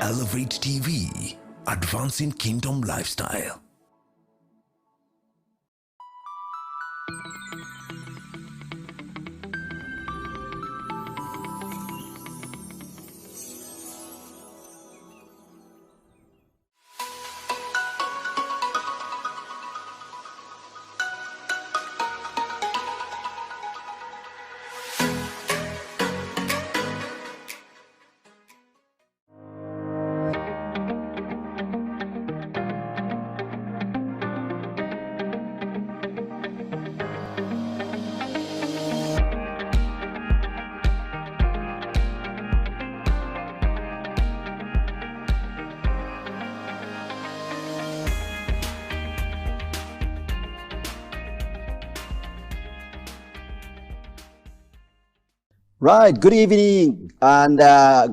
Elevate TV, advancing kingdom lifestyle. Right, good evening and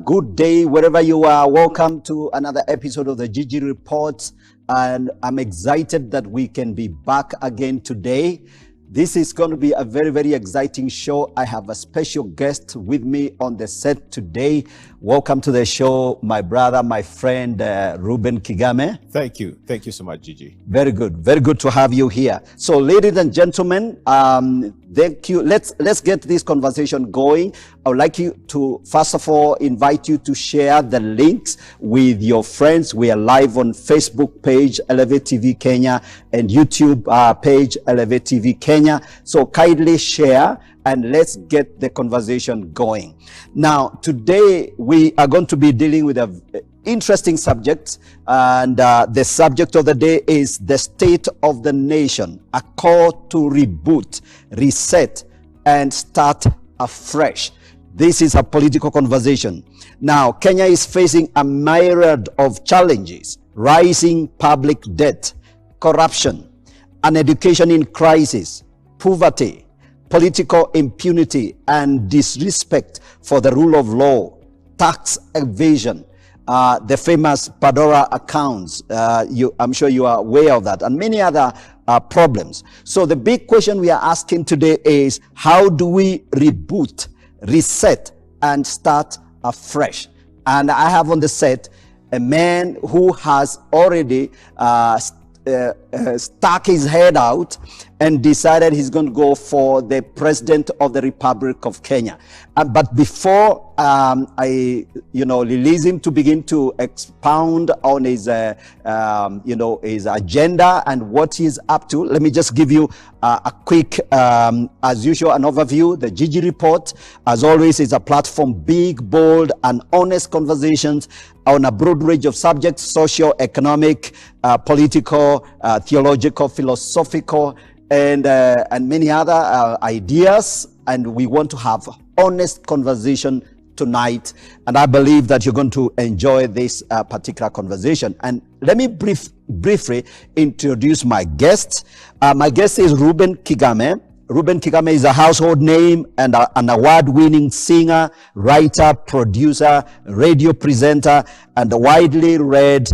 good day wherever you are. Welcome to another episode of the Gigi Reports, and I'm excited that we can be back again today. This is going to be a very, very exciting show. I have a special guest with me on the set today. Welcome to the show, my brother, my friend, Reuben Kigame. Thank you. Thank you so much, Gigi. Very good. Very good to have you here. So, ladies and gentlemen, thank you. Let's get this conversation going. I would like you to, first of all, invite you to share the links with your friends. We are live on Facebook page, Elevate TV Kenya, and YouTube page, Elevate TV Kenya. So kindly share and let's get the conversation going. Now, today we are going to be dealing with an interesting subject, and the subject of the day is the state of the nation, a call to reboot, reset, and start afresh. This is a political conversation. Now, Kenya is facing a myriad of challenges: rising public debt, corruption, an education in crisis, poverty, political impunity, and disrespect for the rule of law, tax evasion, the famous Pandora accounts. I'm sure you are aware of that, and many other problems. So the big question we are asking today is, how do we reboot, reset, and start afresh? And I have on the set a man who has already stuck his head out and decided he's going to go for the President of the Republic of Kenya. But before I release him to begin to expound on his his agenda and what he's up to, let me just give you a quick, as usual, an overview. The Gigi Report, as always, is a platform, big, bold, and honest conversations on a broad range of subjects: social, economic, political, theological, philosophical, and many other ideas. And we want to have honest conversation tonight, and I believe that you're going to enjoy this particular conversation. And let me briefly introduce my guest. My guest is Reuben Kigame. Reuben Kigame is a household name and an award-winning singer, writer, producer, radio presenter, and a widely read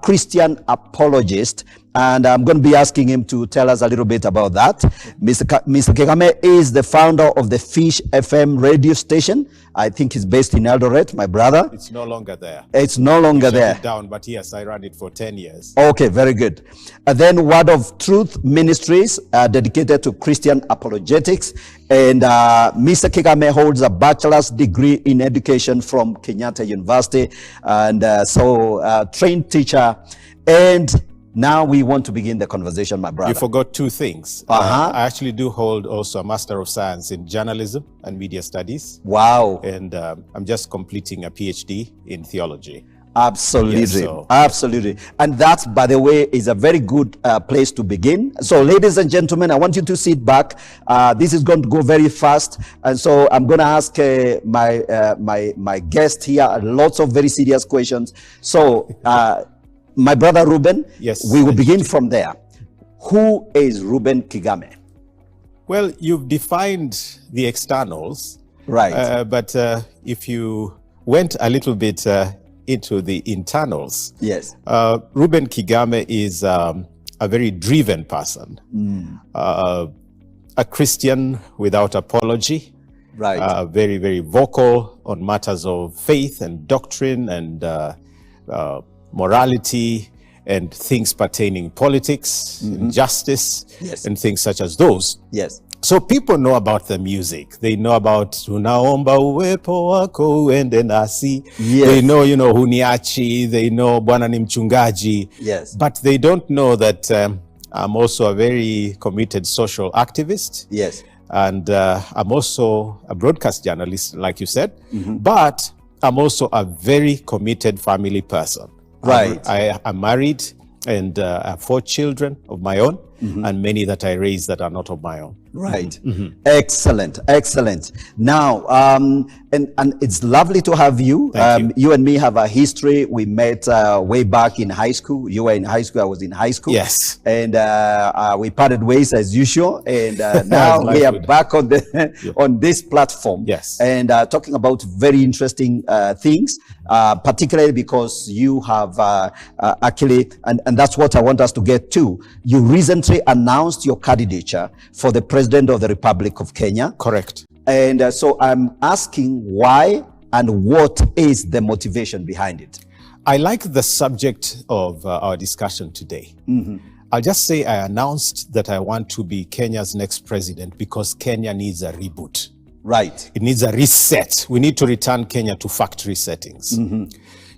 Christian apologist. And I'm going to be asking him to tell us a little bit about that. Mr. Kigame is the founder of the Fish FM radio station. I think he's based in Eldoret, my brother. It's no longer there. It's no longer there. Shut it down, but yes, I ran it for 10 years. Okay, very good. And then Word of Truth Ministries, dedicated to Christian apologetics. And Mr. Kigame holds a bachelor's degree in education from Kenyatta University. And trained teacher. And now we want to begin the conversation, my brother. You forgot two things. I actually do hold also a Master of Science in Journalism and Media Studies. Wow. And I'm just completing a PhD in Theology. Absolutely. Yes, absolutely. And that, by the way, is a very good place to begin. So, ladies and gentlemen, I want you to sit back. This is going to go very fast. And so I'm going to ask my guest here lots of very serious questions. So, my brother Reuben, yes, we will begin from there. Who is Reuben Kigame? Well, you've defined the externals. Right. But if you went a little bit into the internals, yes, Reuben Kigame is a very driven person, a Christian without apology, right? Very, very vocal on matters of faith and doctrine and morality, and things pertaining politics, and justice, Yes. and things such as those. Yes. So people know about the music. They know about Tunaomba uwepo wako uende nasi. Yes. They know, huniachi. They know Bwana ni mchungaji. Yes. But they don't know that I'm also a very committed social activist. Yes. And I'm also a broadcast journalist, like you said. But I'm also a very committed family person. Right. I'm married, and I have 4 children of my own, and many that I raise that are not of my own. Right. Excellent. Excellent. Now, and it's lovely to have you. Thank You and me have a history. We met way back in high school. You were in high school. I was in high school. Yes. And we parted ways as usual. And now we are back on the on this platform. Yes. And talking about very interesting things, particularly because you have actually, and that's what I want us to get to. You recently announced your candidature for the President of the Republic of Kenya. Correct. And so I'm asking why and what is the motivation behind it? I like the subject of our discussion today. I'll just say I announced that I want to be Kenya's next president because Kenya needs a reboot. Right. It needs a reset. We need to return Kenya to factory settings.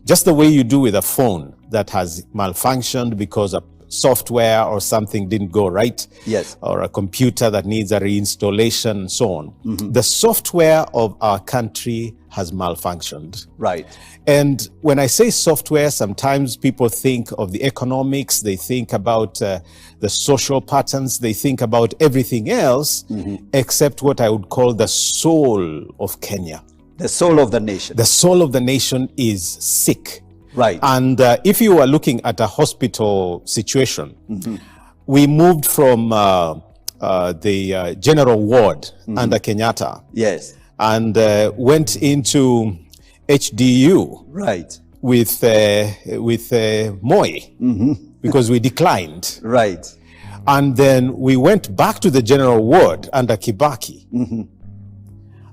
Just the way you do with a phone that has malfunctioned because a software or something didn't go right. Yes. Or a computer that needs a reinstallation and so on. The software of our country has malfunctioned. Right. And when I say software, sometimes people think of the economics, they think about the social patterns, they think about everything else except what I would call the soul of Kenya. The soul of the nation. The soul of the nation is sick. Right. And if you are looking at a hospital situation, we moved from the general ward under Kenyatta. Yes. And went into HDU. Right. With Moi, because we declined. Right. And then we went back to the general ward under Kibaki.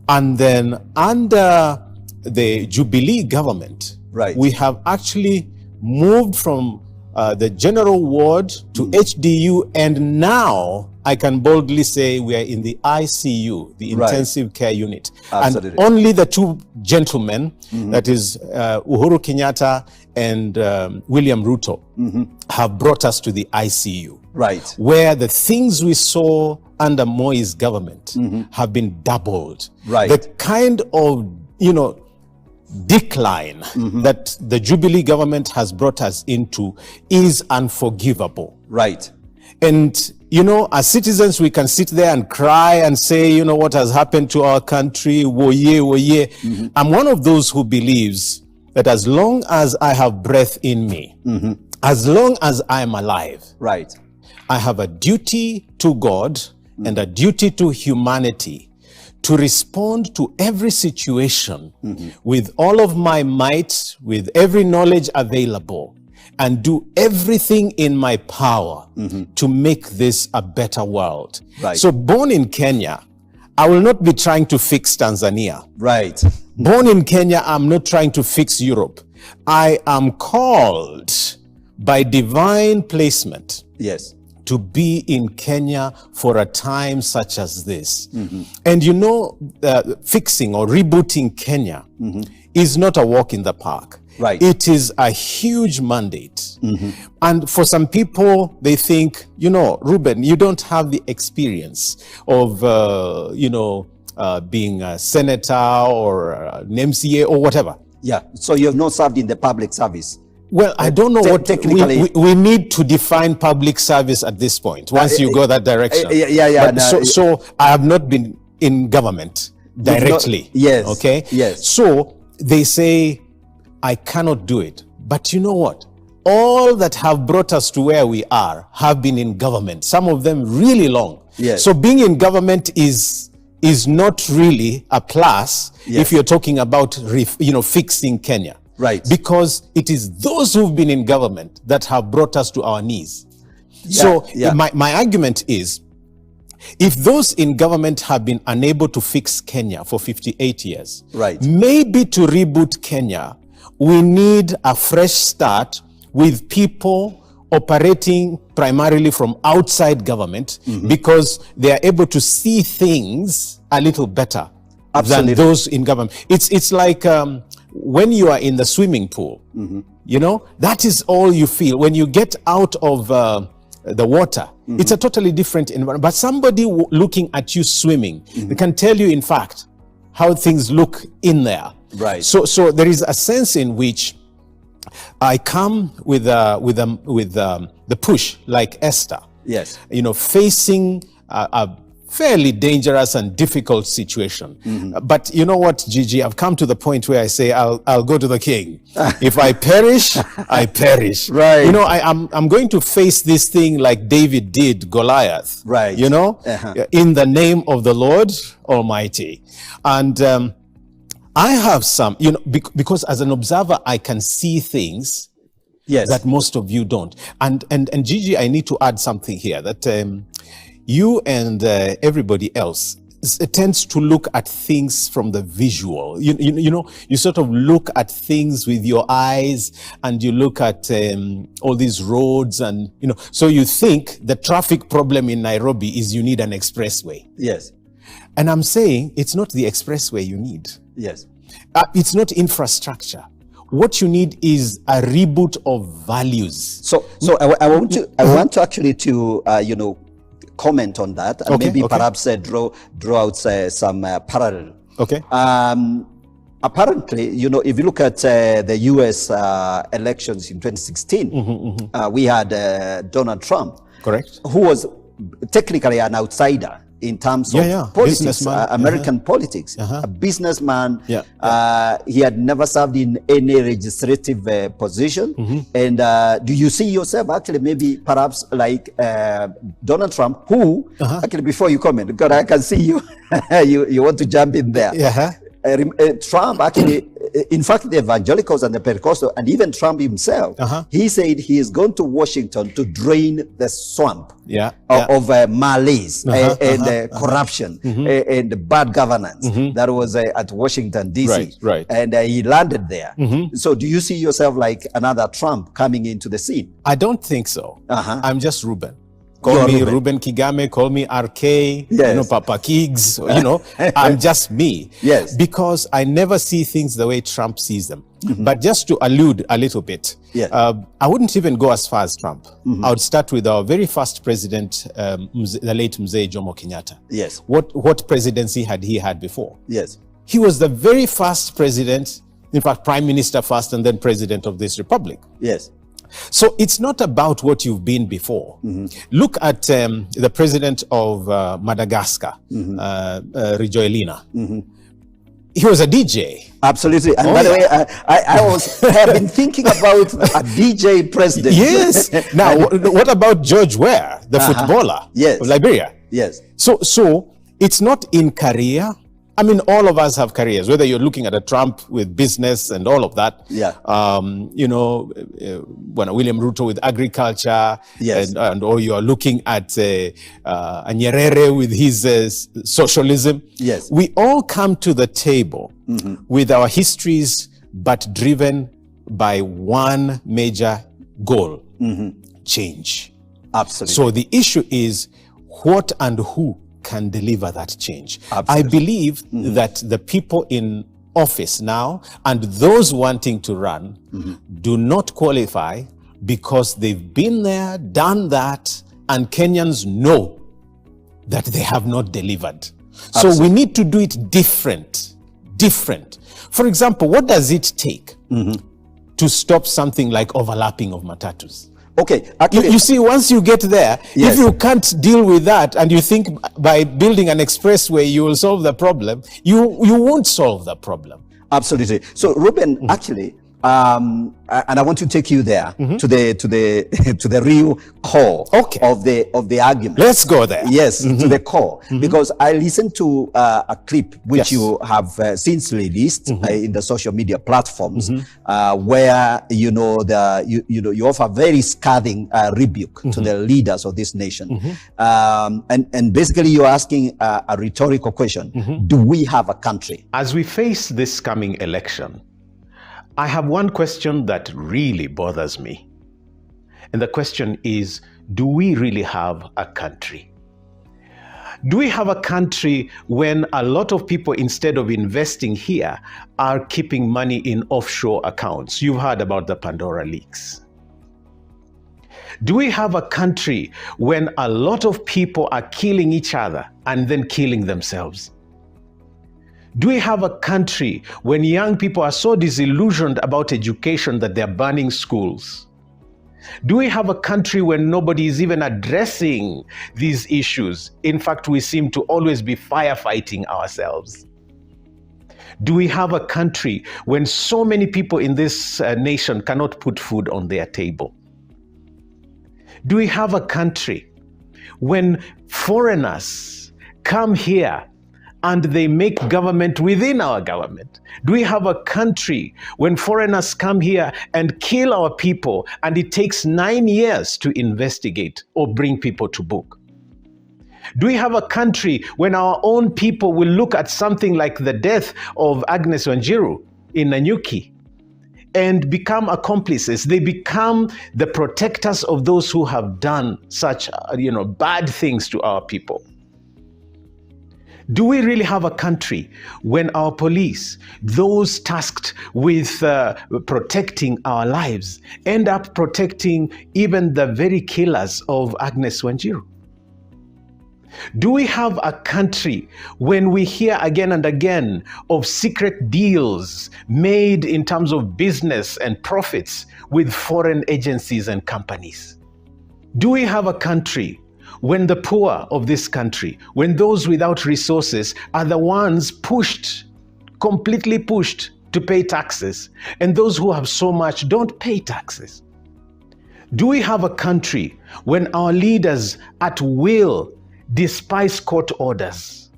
And then under the Jubilee government, right, we have actually moved from the general ward to HDU, and now I can boldly say we are in the ICU, the intensive care unit. Absolutely. And only the 2 gentlemen, that is Uhuru Kenyatta and William Ruto, have brought us to the ICU. Right. Where the things we saw under Moi's government have been doubled. Right. The kind of, decline that the Jubilee government has brought us into is unforgivable. Right. And, as citizens, we can sit there and cry and say, what has happened to our country, woye, woye. I'm one of those who believes that as long as I have breath in me, as long as I'm alive, right, I have a duty to God and a duty to humanity to respond to every situation with all of my might, with every knowledge available, and do everything in my power to make this a better world. Right. So born in Kenya, I will not be trying to fix Tanzania. Right. Born in Kenya, I'm not trying to fix Europe. I am called by divine placement. Yes. To be in Kenya for a time such as this. And fixing or rebooting Kenya is not a walk in the park. Right. It is a huge mandate. And for some people, they think, Reuben, you don't have the experience of, being a senator or an MCA or whatever. Yeah. So you have not served in the public service. Well, I don't know what technically we need to define public service at this point. Once you go that direction, So I have not been in government directly. Yes. Okay. Yes. So they say I cannot do it, but you know what? All that have brought us to where we are have been in government. Some of them really long. Yes. So being in government is not really a plus if you're talking about fixing Kenya. Right. Because it is those who've been in government that have brought us to our knees. So my argument is, if those in government have been unable to fix Kenya for 58 years, right, maybe to reboot Kenya, we need a fresh start with people operating primarily from outside government, because they are able to see things a little better than those in government. It's like when you are in the swimming pool, you know, that is all you feel. When you get out of the water, it's a totally different environment. But somebody looking at you swimming, they can tell you, in fact, how things look in there. Right. So there is a sense in which I come with the push, like Esther. Yes. You know, facing a fairly dangerous and difficult situation. But you know what, Gigi, I've come to the point where I say, I'll go to the king. If I perish, I perish. Right. You know, I'm going to face this thing like David did Goliath. Right. You know, in the name of the Lord Almighty. And I have some, you know, because as an observer, I can see things that most of you don't. And Gigi, I need to add something here, that you and everybody else tends to look at things from the visual. You know, you sort of look at things with your eyes, and you look at all these roads, and, you know, so you think the traffic problem in Nairobi is you need an expressway. Yes. And I'm saying it's not the expressway you need. Yes. It's not infrastructure. What you need is a reboot of values. So I want to actually you know, comment on that, and maybe perhaps draw out some parallel. Okay. Apparently, you know, if you look at the U.S. Elections in 2016, we had Donald Trump, correct, who was technically an outsider in terms of politics, American politics, a businessman. He had never served in any legislative position. And do you see yourself actually maybe perhaps like Donald Trump, who actually, before you comment, because I can see you, you want to jump in there. Trump actually, in fact, the evangelicals and the Pentecostal, and even Trump himself, he said he is going to Washington to drain the swamp of malaise and corruption and bad governance that was at Washington, D.C. Right. And he landed there. So do you see yourself like another Trump coming into the scene? I don't think so. I'm just Reuben. Call me Reuben Kigame, call me RK, you know, Papa Kigs, you know, I'm just me. Because I never see things the way Trump sees them. But just to allude a little bit, I wouldn't even go as far as Trump. I would start with our very first president, the late Mzee Jomo Kenyatta. What presidency had he had before? He was the very first president, in fact, prime minister first and then president of this republic. So it's not about what you've been before. Look at the president of Madagascar, Rijoelina. He was a DJ. Absolutely. And by the way, I have been thinking about a DJ president. Now, what about George Weah, the footballer of Liberia? So it's not in career. I mean, all of us have careers, whether you're looking at a Trump with business and all of that. You know, when William Ruto with agriculture, and or you are looking at Nyerere with his socialism. We all come to the table with our histories, but driven by one major goal, change. Absolutely. So the issue is what and who can deliver that change. I believe that the people in office now and those wanting to run do not qualify because they've been there, done that, and Kenyans know that they have not delivered. So we need to do it different. For example, what does it take to stop something like overlapping of matatus? Actually, you see, once you get there, if you can't deal with that and you think by building an expressway you will solve the problem, you won't solve the problem. Absolutely. So Reuben, actually, and I want to take you there to the real core of the argument. Let's go there. To the core, because I listened to a clip which you have since released in the social media platforms, where you offer very scathing rebuke to the leaders of this nation, and basically you're asking a rhetorical question: do we have a country? As we face this coming election, I have one question that really bothers me. And the question is, do we really have a country? Do we have a country when a lot of people, instead of investing here, are keeping money in offshore accounts? You've heard about the Pandora leaks. Do we have a country when a lot of people are killing each other and then killing themselves? Do we have a country when young people are so disillusioned about education that they're burning schools? Do we have a country when nobody is even addressing these issues? In fact, we seem to always be firefighting ourselves. Do we have a country when so many people in this nation cannot put food on their table? Do we have a country when foreigners come here and they make government within our government? Do we have a country when foreigners come here and kill our people and it takes 9 years to investigate or bring people to book? Do we have a country when our own people will look at something like the death of Agnes Wanjiru in Nanyuki and become accomplices? They become the protectors of those who have done such, bad things to our people. Do we really have a country when our police, those tasked with protecting our lives, end up protecting even the very killers of Agnes Wanjiru? Do we have a country when we hear again and again of secret deals made in terms of business and profits with foreign agencies and companies? Do we have a country when the poor of this country, when those without resources are the ones completely pushed to pay taxes, and those who have so much don't pay taxes? Do we have a country when our leaders at will despise court orders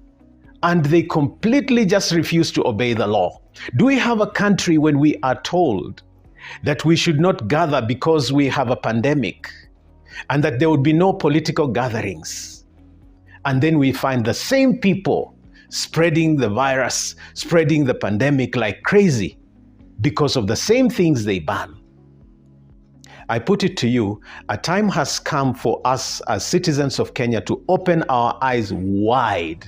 and they completely just refuse to obey the law? Do we have a country when we are told that we should not gather because we have a pandemic and that there would be no political gatherings? And then we find the same people spreading the virus, spreading the pandemic like crazy because of the same things they ban. I put it to you, a time has come for us as citizens of Kenya to open our eyes wide.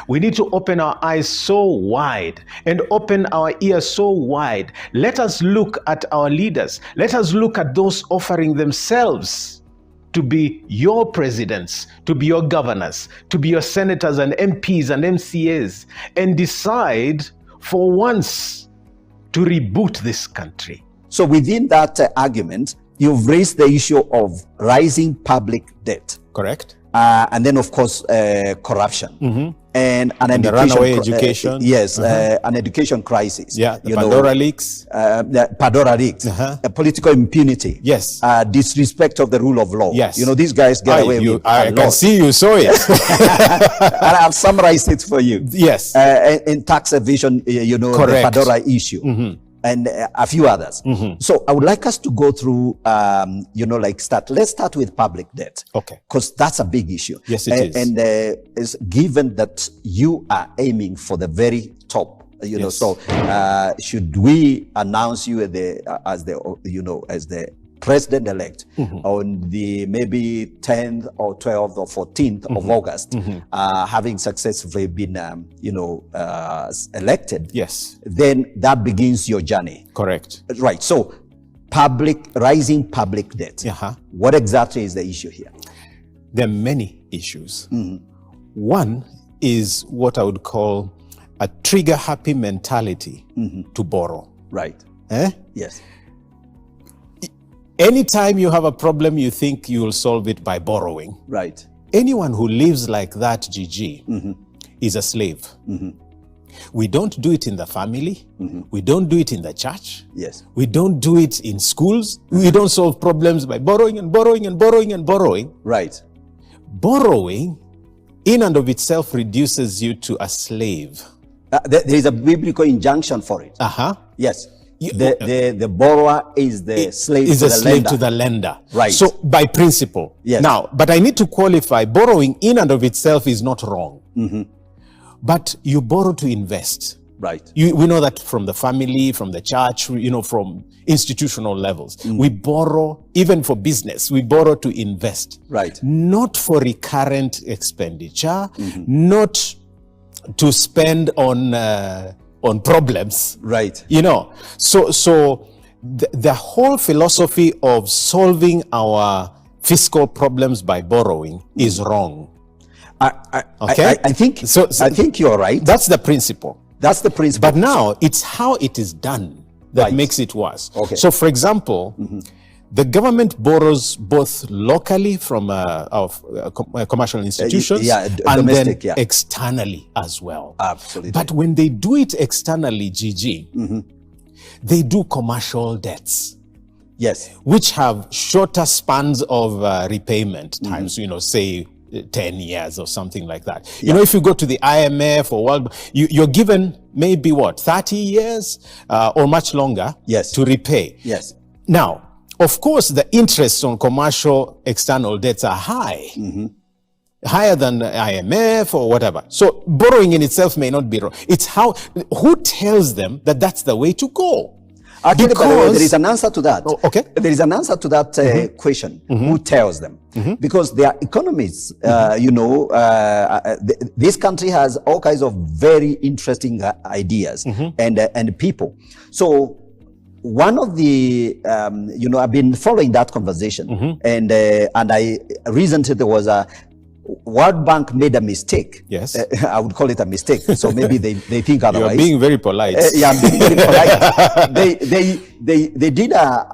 We need to open our eyes so wide and open our ears so wide. Let us look at our leaders. Let us look at those offering themselves to be your presidents, to be your governors, to be your senators and MPs and MCAs, and decide for once to reboot this country. So within that argument, you've raised the issue of rising public debt. Correct. And then, of course, corruption. And an And the education runaway education. An education crisis. Yeah, the Pandora leaks. The Pandora leaks. Political impunity. Yes. Disrespect of the rule of law. Yes. These guys get away with I can see you saw it. And I've summarized it for you. Yes. In tax evasion, Correct. the Pandora issue. And a few others. So I would like us to go through, let's start with public debt. Okay. Because that's a big issue. Yes, it is. And it's given that you are aiming for the very top, Yes. so should we announce you as the president-elect on the maybe 10th or 12th or 14th of August, having successfully been, elected, Yes. then that begins your journey. Correct. Right. So rising public debt. What exactly is the issue here? There are many issues. One is what I would call a trigger-happy mentality to borrow. Right. Yes. Anytime you have a problem, you think you will solve it by borrowing. Right. Anyone who lives like that, Gigi, is a slave. We don't do it in the family. We don't do it in the church. Yes. We don't do it in schools. We don't solve problems by borrowing and borrowing and borrowing and borrowing. Right. Borrowing in and of itself reduces you to a slave. There is a biblical injunction for it. Yes. The borrower is the slave is to a the slave lender. to the lender. Right. So by principle. Yes. Now, but I need to qualify, borrowing in and of itself is not wrong. But you borrow to invest. Right. We know that from the family, from the church, from institutional levels. We borrow, even for business, we borrow to invest. Right. Not for recurrent expenditure, not to spend on problems. Right. So the whole philosophy of solving our fiscal problems by borrowing is wrong. I think you're right. That's the principle. That's the principle. But now it's how it is done that makes it worse. Okay. So, for example, the government borrows both locally from commercial institutions and domestic, then externally as well. Absolutely. But when they do it externally, Gigi, they do commercial debts. Yes. Which have shorter spans of repayment times, say 10 years or something like that. If you go to the IMF or World, you're given maybe 30 years or much longer to repay. Yes. Now, of course, the interests on commercial external debts are high, higher than the IMF or whatever. So borrowing in itself may not be wrong. It's who tells them that that's the way to go? Actually, by the way, there is an answer to that. Oh, okay. There is an answer to that question. Who tells them? Because they are economists. This country has all kinds of very interesting ideas and people. So one of the, I've been following that conversation, and I recently there was a World Bank made a mistake. Yes. I would call it a mistake. So maybe they think otherwise. You're being very polite. I'm being very polite. They did a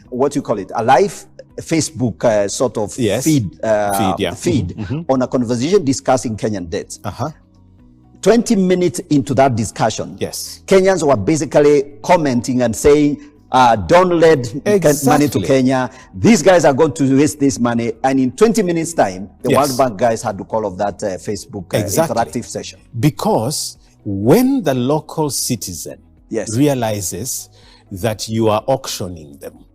what you call it, a live Facebook sort of feed on a conversation discussing Kenyan debt. 20 minutes into that discussion, Kenyans were basically commenting and saying, don't lend money to Kenya. These guys are going to waste this money. And in 20 minutes time, the World Bank guys had to call off that Facebook interactive session. Because when the local citizen realizes that you are auctioning them,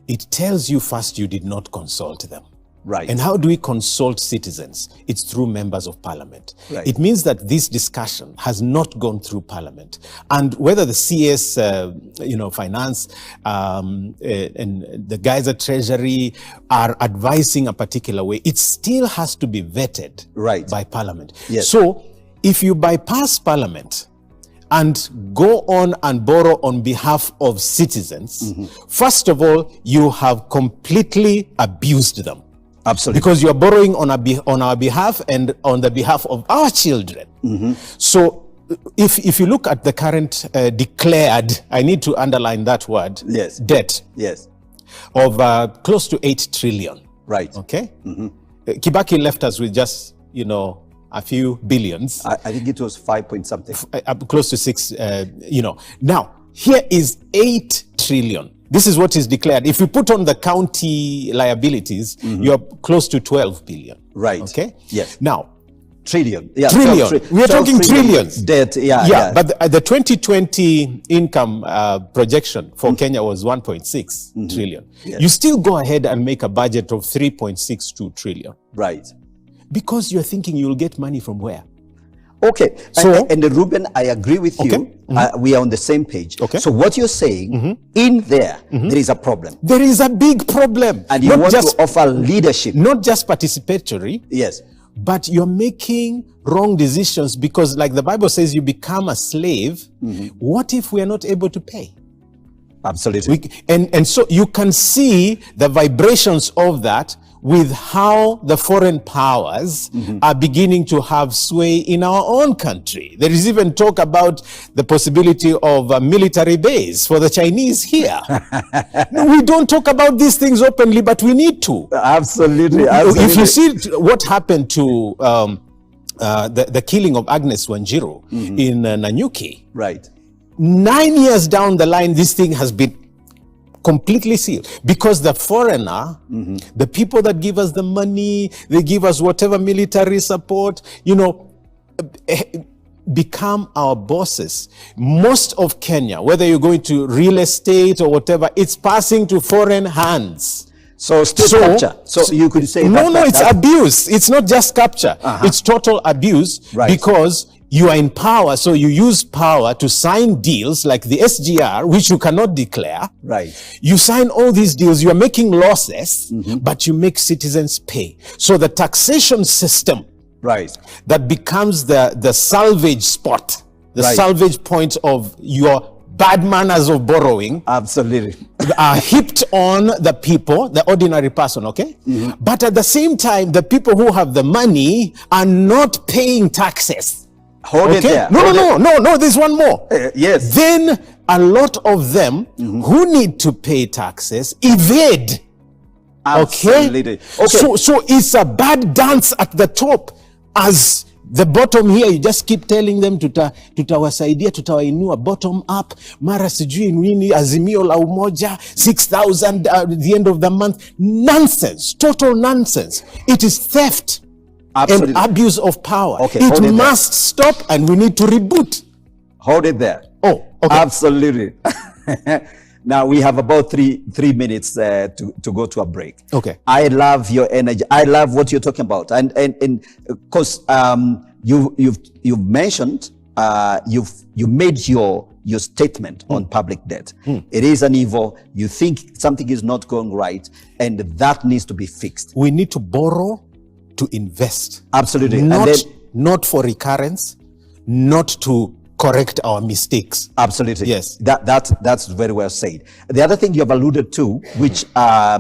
it tells you first you did not consult them. Right. And how do we consult citizens? It's through members of parliament. Right. It means that this discussion has not gone through parliament. And whether the CS, finance, and the guys at Treasury are advising a particular way, it still has to be vetted by parliament. Yes. So if you bypass parliament and go on and borrow on behalf of citizens, first of all, you have completely abused them. Absolutely. Because you are borrowing on our behalf and on the behalf of our children. So if you look at the current declared, I need to underline that word, debt of close to 8 trillion. Right. Okay? Kibaki left us with just, a few billions. I think it was 5 point something. Close to 6, Now, here is 8 trillion. This is what is declared. If you put on the county liabilities, you're close to 12 billion. Right. Okay? Yes. Now, trillion. Yeah, trillion. We are talking trillions. Debt, But the 2020 income projection for Kenya was 1.6 trillion. Yes. You still go ahead and make a budget of 3.62 trillion. Right. Because you're thinking you'll get money from where? Okay. So, and Reuben, I agree with you. We are on the same page. Okay. So what you're saying, in there, there is a problem. There is a big problem. And you want to offer leadership. Not just participatory. Yes. But you're making wrong decisions because, like the Bible says, you become a slave. What if we are not able to pay? Absolutely. And so you can see the vibrations of that with how the foreign powers are beginning to have sway in our own country. There is even talk about the possibility of a military base for the Chinese here. We don't talk about these things openly, but we need to. Absolutely. If you see what happened to the killing of Agnes Wanjiru in Nanyuki, right? 9 years down the line, this thing has been completely sealed because the foreigner, the people that give us the money, they give us whatever military support, become our bosses. Most of Kenya, whether you're going to real estate or whatever, it's passing to foreign hands. So capture. So you could say no, it's abuse. It's not just capture. It's total abuse because you are in power, so you use power to sign deals like the SGR, which you cannot declare. Right. You sign all these deals, you are making losses, but you make citizens pay. So the taxation system, Right. that becomes the salvage spot, the Right. salvage point of your bad manners of borrowing, Absolutely. are heaped on the people, the ordinary person, okay? But at the same time, the people who have the money are not paying taxes. Hold it Okay? there. No, there's one more. Yes. Then a lot of them who need to pay taxes evade. Absolutely. Okay. So it's a dance at the top. As the bottom here, you just keep telling them tutawasaidia, tutawainua, bottom up, mara sijui nini, azimio la umoja, 6,000 at the end of the month. Nonsense, total nonsense. It is theft. Absolutely. And abuse of power. Okay, it hold it must stop, and we need to reboot. Hold it there. Oh, okay. Absolutely. Now we have about three minutes to go to a break. Okay. I love your energy. I love what you're talking about, and because you've mentioned you made your statement on public debt. It is an evil. You think something is not going right, and that needs to be fixed. We need to borrow to invest. Absolutely. Not for recurrence, not to correct our mistakes. Absolutely. Yes. That's very well said. The other thing you have alluded to, which I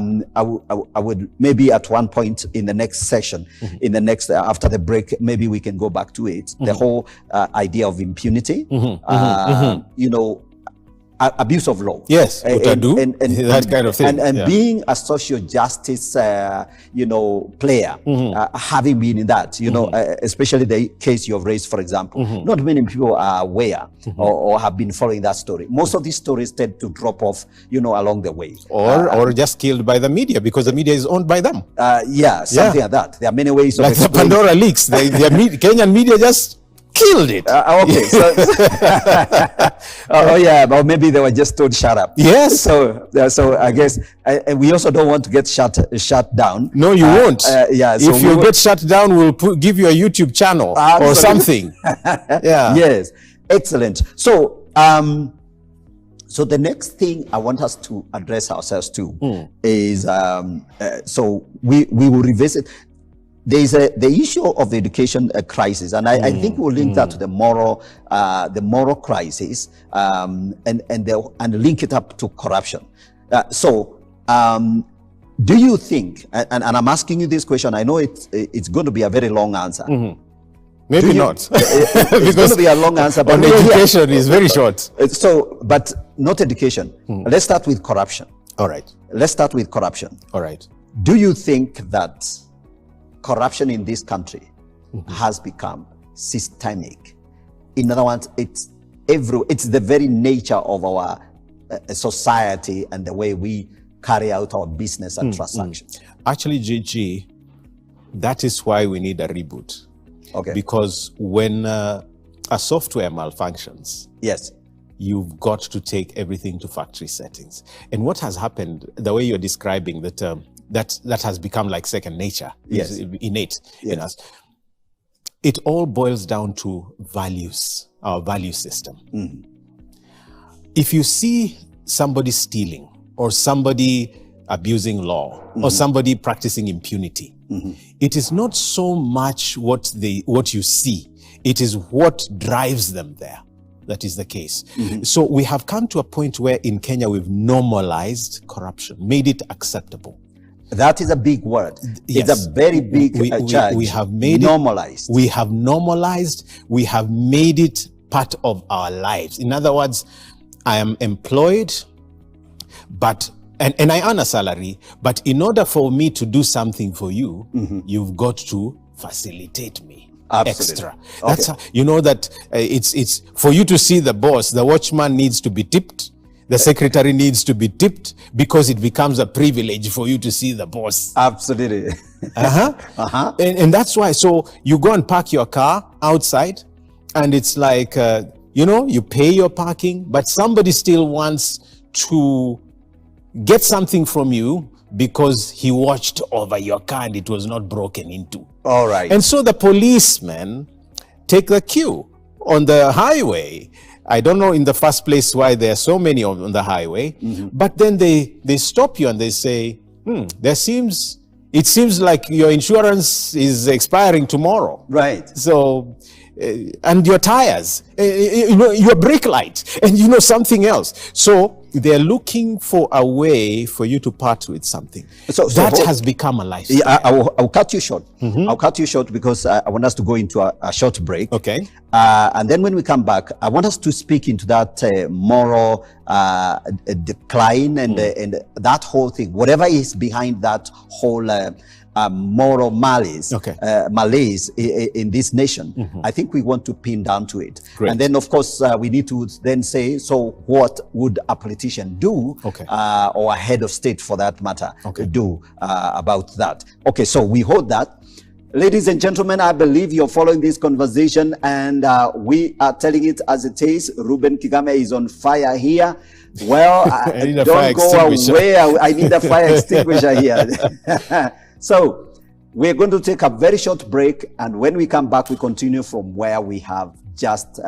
would maybe at one point in the next session, in the next after the break, maybe we can go back to it. The whole idea of impunity, you know, abuse of law. Yes, that kind of thing. And being a social justice, player, having been in that, especially the case you have raised, for example, not many people are aware or have been following that story. Most of these stories tend to drop off, along the way. Or just killed by the media because the media is owned by them. Something like that. There are many ways of like the Pandora leaks. The Kenyan media just killed it. Okay. So, but maybe they were just told shut up. Yes. So I guess we also don't want to get shut down. No, you won't. So if you get shut down, we'll give you a YouTube channel or something. Yeah. Yes. Excellent. So so the next thing I want us to address ourselves to is so we will revisit. There is the issue of the education crisis, and I think we'll link that to the moral crisis, and link it up to corruption. Do you think? And I'm asking you this question. I know it's going to be a very long answer. Maybe not. It's going to be a long answer, but education is very short. So, but not education. Let's start with corruption. All right. Let's start with corruption. All right. Do you think that corruption in this country has become systemic? In other words, it's the very nature of our society and the way we carry out our business and transactions. Actually, JG, that is why we need a reboot. Okay. Because when a software malfunctions, yes, you've got to take everything to factory settings. And what has happened, the way you're describing that has become like second nature, yes, innate in us. It all boils down to values, our value system. If you see somebody stealing or somebody abusing law or somebody practicing impunity, it is not so much what you see, it is what drives them there. That is the case. So we have come to a point where in Kenya we've normalized corruption, made it acceptable. That is a big word. Yes. It's a very big charge. We have made normalized. We have normalized. We have made it part of our lives. In other words, I am employed, and I earn a salary, but in order for me to do something for you, you've got to facilitate me. Absolutely. Extra. Okay. That's how, that it's for you to see the boss. The watchman needs to be tipped. The secretary needs to be tipped because it becomes a privilege for you to see the boss. Absolutely. And that's why. So you go and park your car outside, and it's like you pay your parking, but somebody still wants to get something from you because he watched over your car and it was not broken into. All right. And so the policemen take the cue on the highway. I don't know in the first place why there are so many on the highway, but then they stop you and they say, it seems like your insurance is expiring tomorrow. Right. So, and your tires, your brake light, and something else. So they're looking for a way for you to part with something. So that has become a lifestyle. Yeah, I'll cut you short. I'll cut you short because I want us to go into a short break. Okay. And then when we come back, I want us to speak into that moral decline and that whole thing, whatever is behind that whole moral malaise, malaise in this nation. I think we want to pin down to it. Great. And then, of course, we need to then say, so what would a politician do, or a head of state for that matter, do about that? Okay, so we hold that. Ladies and gentlemen, I believe you're following this conversation, and we are telling it as it is. Reuben Kigame is on fire here. Well, don't go away. I need a fire extinguisher here. So we're going to take a very short break, and when we come back, we continue from where we have just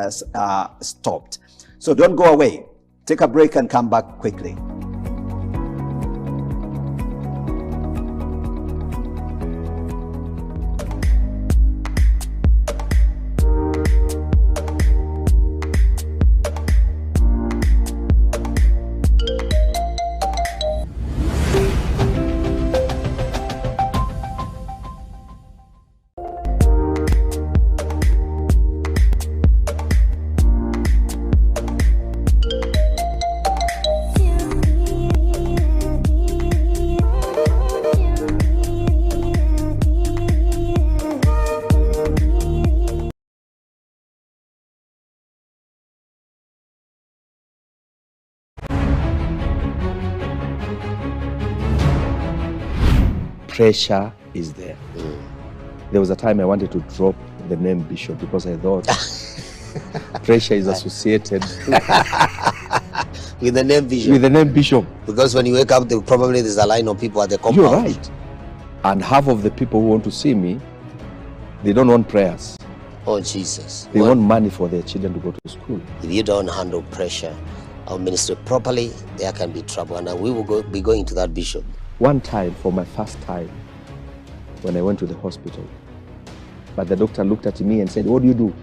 stopped. So don't go away. Take a break and come back quickly. Pressure is there. There was a time I wanted to drop the name Bishop because I thought pressure is associated with the name Bishop. With the name Bishop. Because when you wake up, probably there's a line of people at the compound. You're right. And half of the people who want to see me, they don't want prayers. Oh, Jesus. They want money for their children to go to school. If you don't handle pressure or minister properly, there can be trouble. And we will be going to that bishop. One time, for my first time, when I went to the hospital, but the doctor looked at me and said, "What do you do?"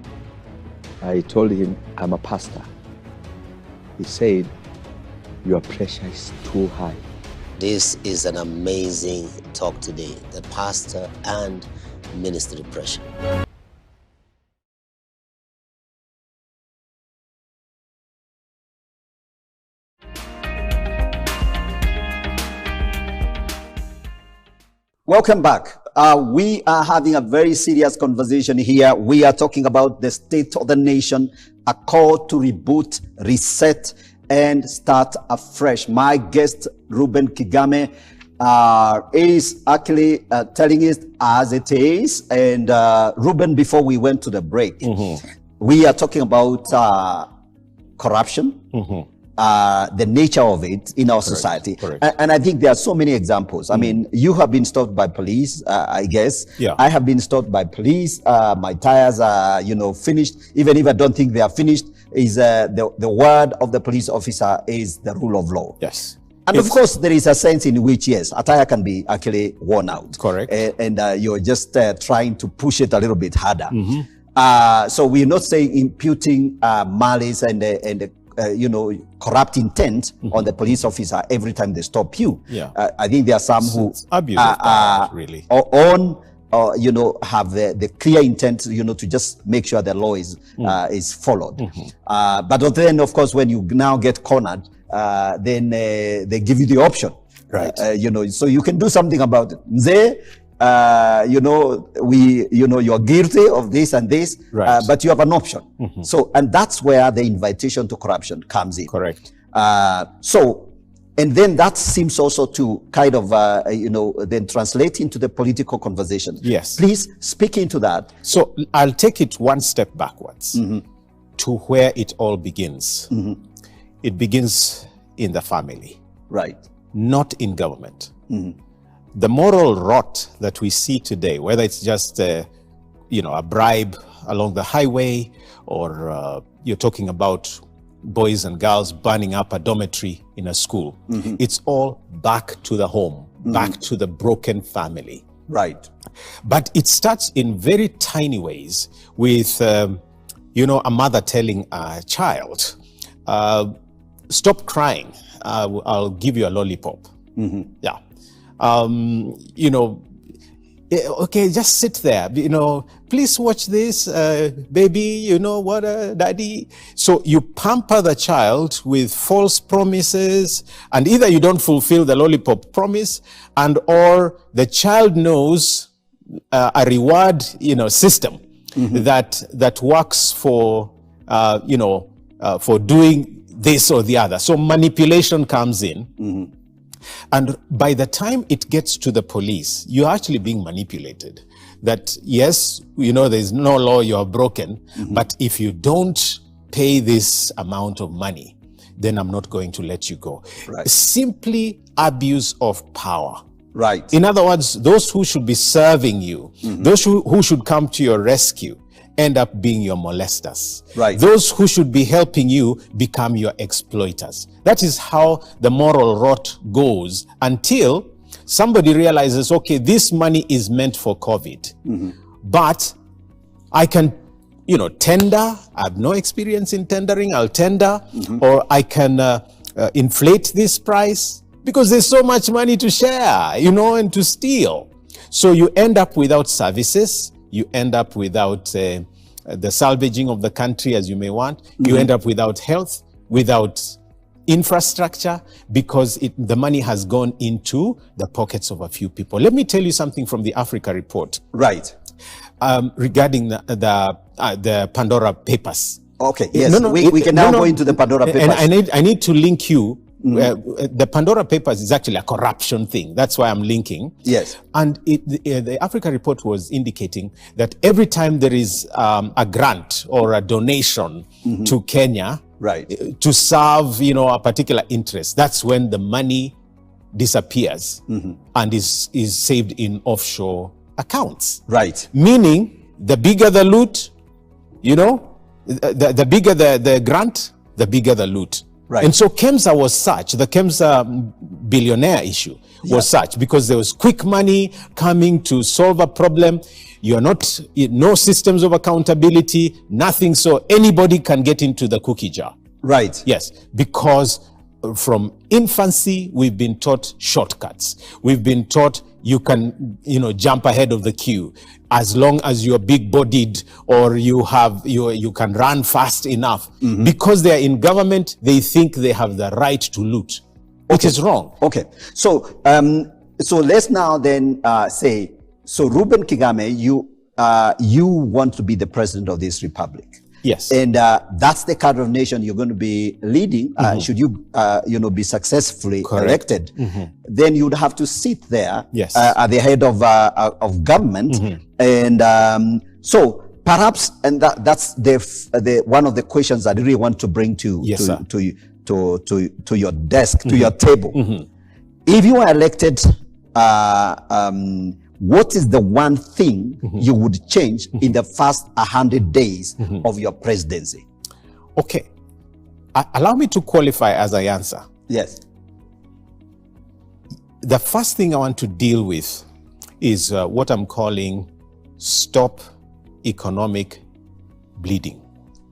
I told him, "I'm a pastor." He said, "Your pressure is too high." This is an amazing talk today, the pastor and ministry pressure. Welcome back. We are having a very serious conversation here. We are talking about the state of the nation, a call to reboot, reset, and start afresh. My guest, Reuben Kigame, is actually telling it as it is. And Reuben, before we went to the break, we are talking about corruption. The nature of it in our society. And I think there are so many examples. I mean, you have been stopped by police, I guess. Yeah. I have been stopped by police. My tires are, finished. Even if I don't think they are finished, is the word of the police officer is the rule of law. Yes. And of course, there is a sense in which, yes, a tire can be actually worn out. Correct. And you're just trying to push it a little bit harder. So we're not saying imputing malice and corrupt intent on the police officer every time they stop you. Yeah. I think there are some who abuse of power, really. Have the clear intent, to just make sure the law is followed. But then, of course, when you now get cornered, then they give you the option. Right. So you can do something about it. Mzee, you are guilty of this and this, right. But you have an option. So, and that's where the invitation to corruption comes in. Correct. And then that seems also to kind of, then translate into the political conversation. Yes. Please speak into that. So I'll take it one step backwards to where it all begins. It begins in the family. Right. Not in government. The moral rot that we see today, whether it's just, a bribe along the highway, or you're talking about boys and girls burning up a dormitory in a school. It's all back to the home, back to the broken family. Right. But it starts in very tiny ways with, a mother telling a child, stop crying, I'll give you a lollipop. Yeah. Okay, just sit there, please watch this, baby, daddy. So you pamper the child with false promises, and either you don't fulfill the lollipop promise, or the child knows a reward, system that works for, for doing this or the other. So manipulation comes in. And by the time it gets to the police, you're actually being manipulated. That, yes, there's no law, you're broken, but if you don't pay this amount of money, then I'm not going to let you go. Right. Simply abuse of power. Right. In other words, those who should be serving you, those who should come to your rescue, end up being your molesters. Right. Those who should be helping you become your exploiters. That is how the moral rot goes until somebody realizes, okay, this money is meant for COVID, but I can, tender. I have no experience in tendering. I'll tender, or I can inflate this price because there's so much money to share, and to steal. So you end up without services. You end up without the salvaging of the country as you may want. You end up without health, without infrastructure, because the money has gone into the pockets of a few people. Let me tell you something from the Africa report. Right. Regarding the Pandora Papers. Okay, yes, we can now go into the Pandora Papers. And I need to link you. The Pandora Papers is actually a corruption thing. That's why I'm linking. Yes. And the Africa report was indicating that every time there is a grant or a donation to Kenya, right, to serve, a particular interest, that's when the money disappears and is saved in offshore accounts. Right. Meaning, the bigger the loot, the bigger the grant, the bigger the loot. Right. And so KEMSA was such, the KEMSA billionaire issue was such, because there was quick money coming to solve a problem. You're not, no systems of accountability, nothing. So anybody can get into the cookie jar. Right. Yes, because from infancy, we've been taught shortcuts. We've been taught you can, jump ahead of the queue as long as you're big-bodied or you can run fast enough. Because they're in government, they think they have the right to loot, which is wrong. Okay. So, so let's now then say, so Reuben Kigame, you want to be the president of this republic. Yes. And that's the kind of nation you're going to be leading. Should you, be successfully elected, then you'd have to sit there at the head of government. And so perhaps, and that's the one of the questions I really want to bring to your desk, to your table. If you are elected, what is the one thing you would change in the first 100 days of your presidency? Okay. Allow me to qualify as I answer. Yes. The first thing I want to deal with is what I'm calling stop economic bleeding.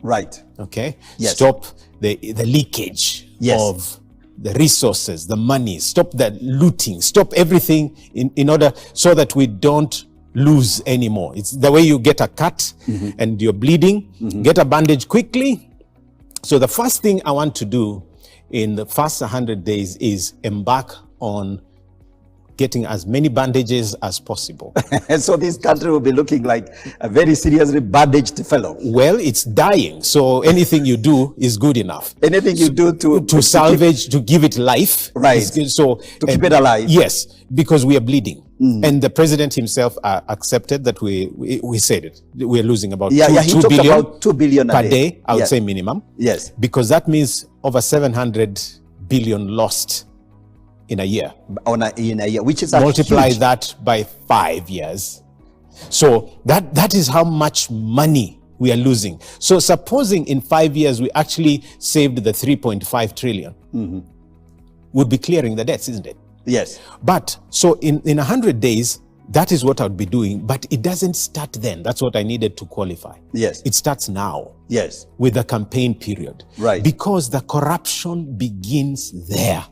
Right. Okay? Yes. Stop the leakage of the resources, the money, stop the looting, stop everything in order so that we don't lose anymore. It's the way you get a cut and you're bleeding, get a bandage quickly. So the first thing I want to do in the first 100 days is embark on getting as many bandages as possible. And so this country will be looking like a very seriously bandaged fellow. Well, it's dying, so anything you do is good enough. Anything you do to salvage, to give it life. Right. So to keep it alive. Yes, because we are bleeding. And the president himself accepted that we said it. We're losing about 2 billion, about 2 billion per day, I would say minimum. Yes. Because that means over 700 billion lost in a year. In a year, which is multiply huge. that by 5 years. So that is how much money we are losing. So supposing in 5 years we actually saved the 3.5 trillion, would be clearing the debts, isn't it? Yes. But so in 100 days, that is what I would be doing, but it doesn't start then. That's what I needed to qualify. Yes. It starts now. Yes. With the campaign period. Right. Because the corruption begins there.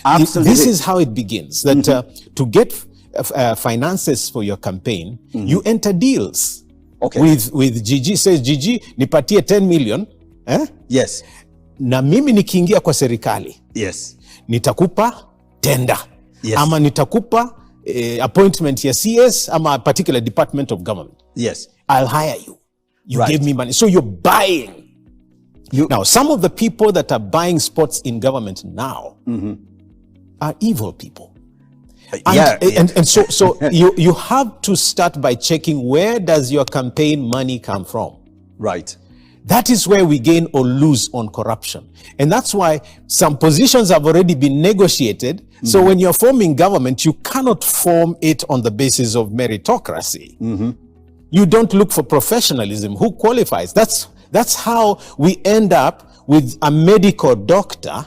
Absolutely. This is how it begins. That to get finances for your campaign, you enter deals. Okay. With Gigi. Says, Gigi, nipatie 10 million. Yes. Na mimi nikiingia kwa serikali. Yes. Nitakupa tender. Yes. Ama nitakupa appointment ya CS ama a particular department of government. Yes. I'll hire you. You Right. give me money. So you're buying. Now, some of the people that are buying spots in government now are evil people. And so you have to start by checking, where does your campaign money come from? Right. That is where we gain or lose on corruption. And that's why some positions have already been negotiated. So when you're forming government, you cannot form it on the basis of meritocracy. You don't look for professionalism. Who qualifies? That's how we end up with a medical doctor,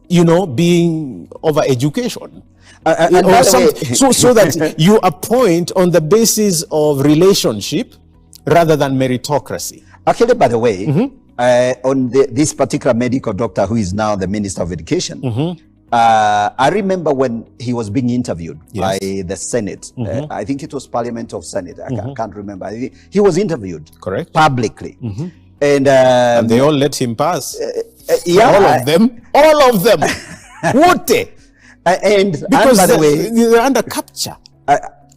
being over education. So that you appoint on the basis of relationship rather than meritocracy. Actually, by the way, on this particular medical doctor who is now the Minister of Education, I remember when he was being interviewed by the Senate. I think it was Parliament of Senate. I can't remember. He was interviewed publicly. And they all let him pass. Yeah. All of them. Wote. And by the way, they're under capture.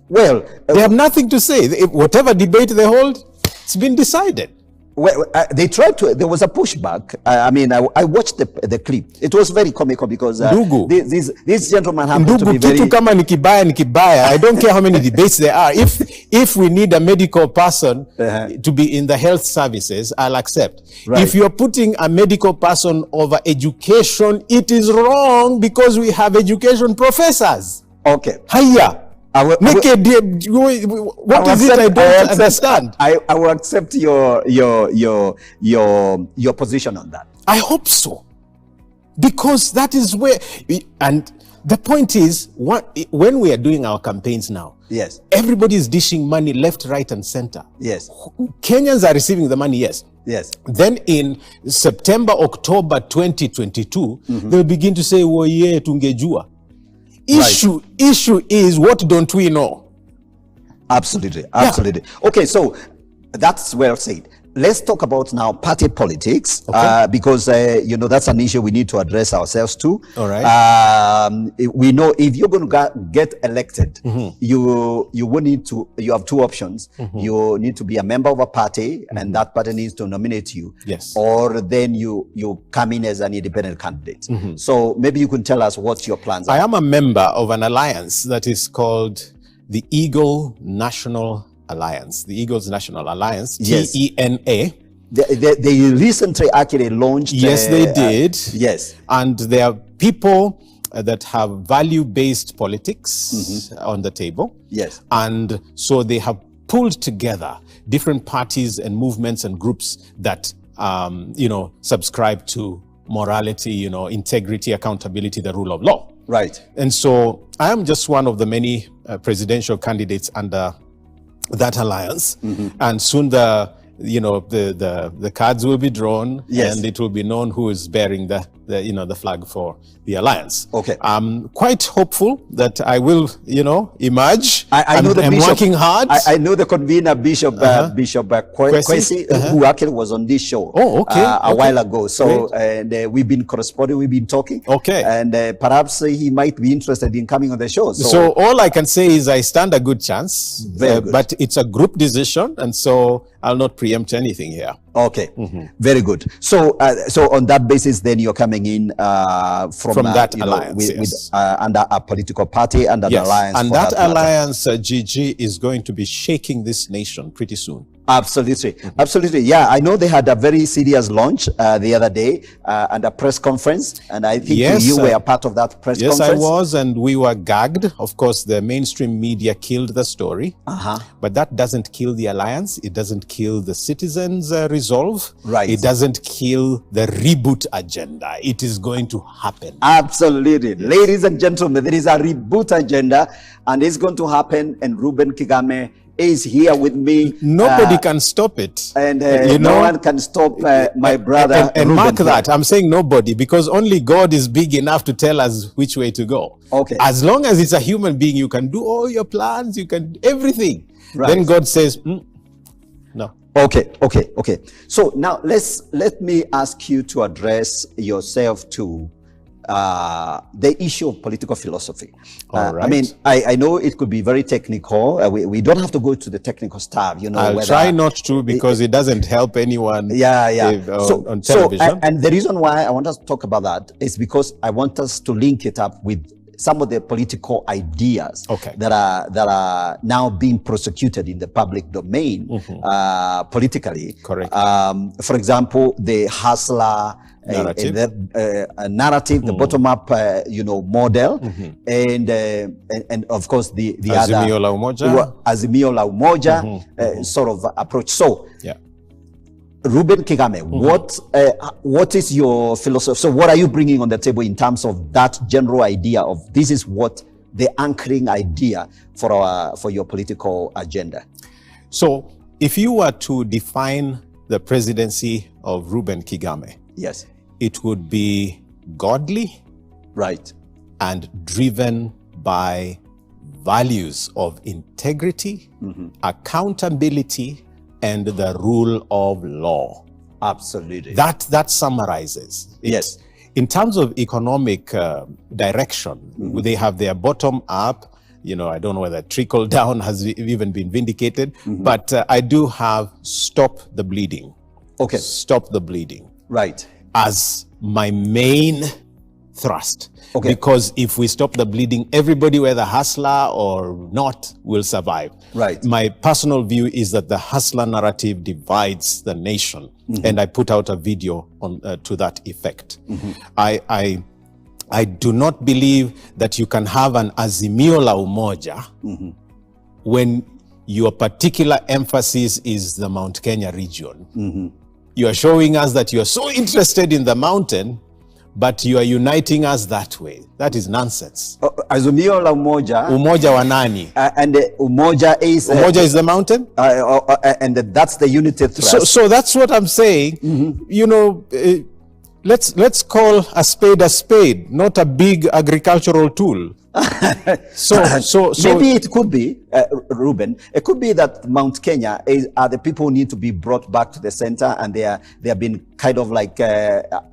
They have nothing to say. Whatever debate they hold, it's been decided. Well, they tried to. There was a pushback. I watched the clip. It was very comical because this gentleman happened to be very. Kitu kama nikibaya. I don't care how many debates there are. If we need a medical person to be in the health services, I'll accept. Right. If you're putting a medical person over education, it is wrong because we have education professors. Okay. Hiya. What is it I don't understand? I will accept your position on that. I hope so. Because that is where, and the point is, when we are doing our campaigns now, yes, everybody is dishing money left, right, and center. Yes. Kenyans are receiving the money, yes. Yes. Then in September, October 2022, they'll begin to say, well, yeah, tungejua. Issue is, what don't we know? Absolutely. Yeah. Okay, so that's well said. Let's talk about now party politics, because that's an issue we need to address ourselves to. All right. We know if you're going to get elected, you will need to. You have two options. You need to be a member of a party, and that party needs to nominate you. Yes. Or then you come in as an independent candidate. So maybe you can tell us what your plans are. I am a member of an alliance that is called the Eagle National Alliance, the Eagles National Alliance, yes. TENA. They recently actually launched. Yes, they did. Yes. And there are people that have value-based politics on the table. Yes. And so they have pulled together different parties and movements and groups that, subscribe to morality, integrity, accountability, the rule of law. Right. And so I am just one of the many presidential candidates under that alliance, and soon the cards will be drawn, yes. and it will be known who is bearing the flag for the alliance. Okay. I'm quite hopeful that I will, emerge. I know I'm working hard. I know the convener, Bishop Kwesi, who actually was on this show a while ago. So and we've been corresponding, we've been talking. Okay. And perhaps he might be interested in coming on the show. So all I can say is I stand a good chance, Very good. But it's a group decision, and so I'll not preempt anything here. Okay, very good. So, so on that basis, then you're coming in from that alliance, with under a political party and an alliance. And that alliance, Gigi, is going to be shaking this nation pretty soon. Absolutely. Absolutely. Yeah, I know they had a very serious launch the other day and a press conference. And I think you were a part of that press conference. Yes, I was. And we were gagged. Of course, the mainstream media killed the story. But that doesn't kill the alliance. It doesn't kill the citizens' resolve. Right. It doesn't kill the reboot agenda. It is going to happen. Absolutely. Yes. Ladies and gentlemen, there is a reboot agenda and it's going to happen. And Reuben Kigame is here with me. Nobody can stop it. And no one can stop my brother. And mark that. I'm saying nobody, because only God is big enough to tell us which way to go. Okay. As long as it's a human being, you can do all your plans, you can everything. Right. Then God says, no. Okay. So now let me ask you to address yourself to the issue of political philosophy. All right. I mean, I know it could be very technical. We don't have to go to the technical stuff, you know. I'll try not to, because it doesn't help anyone. On television. And the reason why I want us to talk about that is because I want us to link it up with some of the political ideas that are now being prosecuted in the public domain politically. Correct. For example, the hustler narrative, the bottom-up, model, and of course the Azimio la Umoja. Azimio la Umoja sort of approach. So, Reuben Kigame, what is your philosophy? So what are you bringing on the table in terms of that general idea of this is what the anchoring idea for your political agenda? So if you were to define the presidency of Reuben Kigame, yes, it would be godly, right, and driven by values of integrity, accountability, and the rule of law. Absolutely. That summarizes it. Yes. In terms of economic direction, they have their bottom up. I don't know whether trickle down has even been vindicated, but I do have stop the bleeding. Okay. Stop the bleeding. Right. As my main thrust. Okay. Because if we stop the bleeding, everybody, whether hustler or not, will survive. Right. My personal view is that the hustler narrative divides the nation. And I put out a video on to that effect. I do not believe that you can have an Azimio la Umoja when your particular emphasis is the Mount Kenya region. You are showing us that you are so interested in the mountain, but you are uniting us that way. That is nonsense. Azimio la Umoja. Umoja wa nani? And Umoja is... Umoja is the mountain? And that's the unity thrust. So that's what I'm saying. Let's call a spade, not a big agricultural tool. So maybe it could be, Reuben, it could be that Mount Kenya are the people who need to be brought back to the center, and they have been kind of like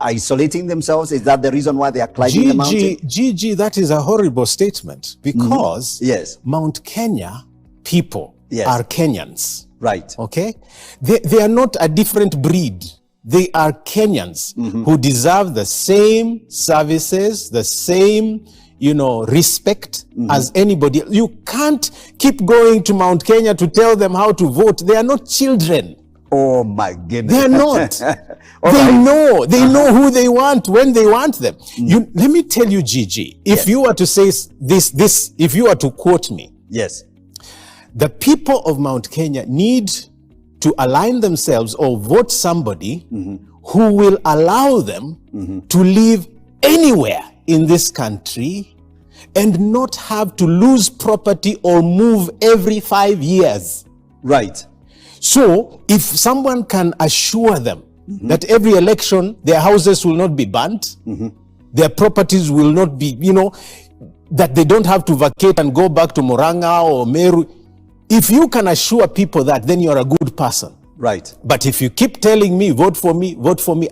isolating themselves. Is that the reason why they are climbing the mountain? Gigi, that is a horrible statement, because yes, Mount Kenya people are Kenyans. Right. Okay? They are not a different breed. They are Kenyans who deserve the same services, the same respect as anybody. You can't keep going to Mount Kenya to tell them how to vote. They are not children. Oh my goodness. They're not. They know who they want when they want them. Let me tell you, Gigi, if you were to say this, if you were to quote me, yes, the people of Mount Kenya need to align themselves or vote somebody who will allow them to live anywhere in this country and not have to lose property or move every 5 years. Right. So if someone can assure them that every election their houses will not be burnt, their properties will not be, that they don't have to vacate and go back to Murang'a or Meru. If you can assure people that, then you're a good person. Right. But if you keep telling me, vote for me,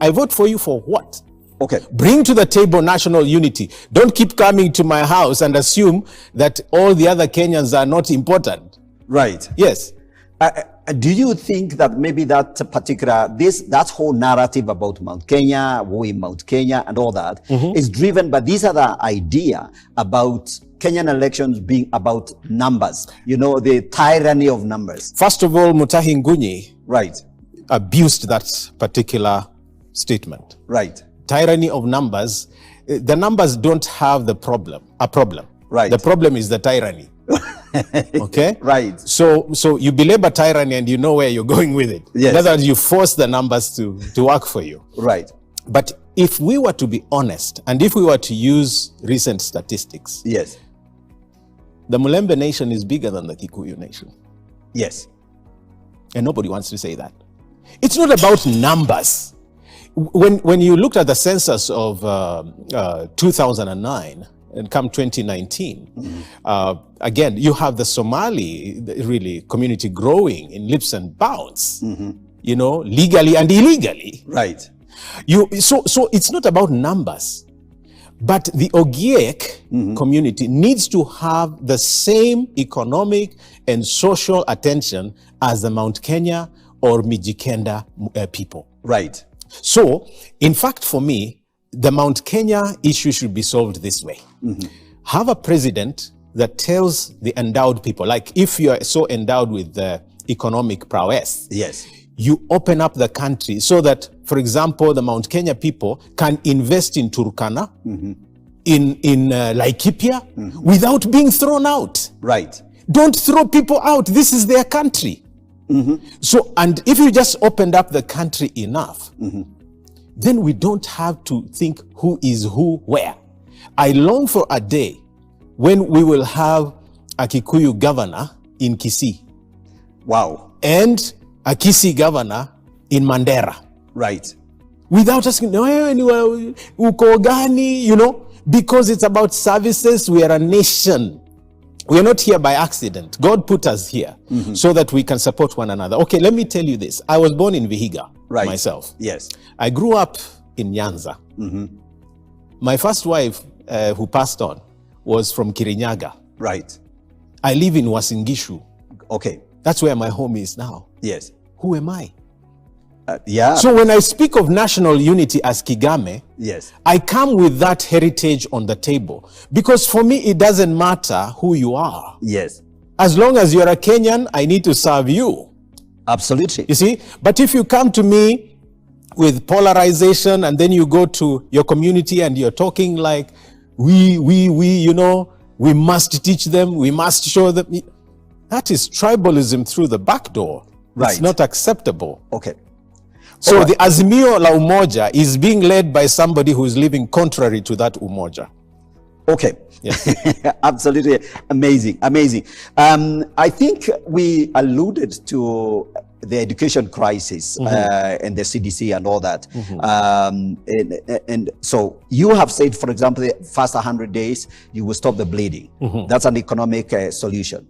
I vote for you for what? Okay. Bring to the table national unity. Don't keep coming to my house and assume that all the other Kenyans are not important. Right. Yes. Do you think that maybe that whole narrative about Mount Kenya, we Mount Kenya and all that is driven by this other idea about Kenyan elections being about numbers, the tyranny of numbers. First of all, Mutahi Ngunyi Right, abused that particular statement. right, Tyranny of numbers. The numbers don't have a problem. Right. The problem is the tyranny. Okay? right. So you belabor tyranny and you know where you're going with it. Yes. In other words, you force the numbers to work for you. Right, But if we were to be honest, and if we were to use recent statistics, yes, the Mulembe nation is bigger than the Kikuyu nation. yes, And nobody wants to say that. It's not about numbers. When you looked at the census of 2009 and come 2019, again, you have the Somali really community growing in leaps and bounds, legally and illegally. right, So it's not about numbers, but the Ogiek community needs to have the same economic and social attention as the Mount Kenya or Mijikenda people. right, So, in fact, for me, the Mount Kenya issue should be solved this way. Have a president that tells the endowed people, like if you are so endowed with the economic prowess, yes, you open up the country so that, for example, the Mount Kenya people can invest in Turkana, in Laikipia, without being thrown out. right, Don't throw people out. This is their country. So, and if you just opened up the country enough, then we don't have to think who is who where. I long for a day when we will have a Kikuyu governor in Kisii wow, and a Kisii governor in Mandera right, without asking, uko gani, because it's about services. We are a nation. We are not here by accident. God put us here so that we can support one another. Okay, let me tell you this. I was born in Vihiga myself. Yes. I grew up in Nyanza. My first wife, who passed on, was from Kirinyaga. Right. I live in Wasingishu. Okay. That's where my home is now. Yes. Who am I? Yeah. So when I speak of national unity as Kigame, yes. I come with that heritage on the table. Because for me, it doesn't matter who you are. Yes. As long as you're a Kenyan, I need to serve you. Absolutely. You see? But if you come to me with polarization and then you go to your community and you're talking like, we must teach them, we must show them. That is tribalism through the back door. Right. It's not acceptable. Okay. So right. the Azimio la Umoja is being led by somebody who is living contrary to that Umoja. Okay. Yes. Absolutely amazing. Amazing. I think we alluded to the education crisis and the CDC and all that. And so you have said, for example, the first 100 days, you will stop the bleeding. That's an economic solution.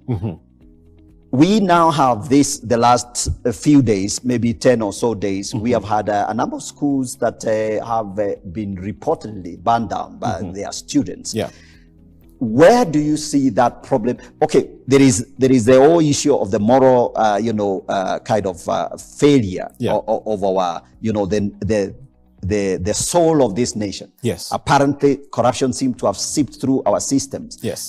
We now have the last few days, maybe 10 or so days, we have had a number of schools that have been reportedly burned down by their students. Yeah. Where do you see that problem? Okay, there is the whole issue of the moral, kind of failure of our, the soul of this nation. Yes. Apparently, corruption seems to have seeped through our systems. Yes.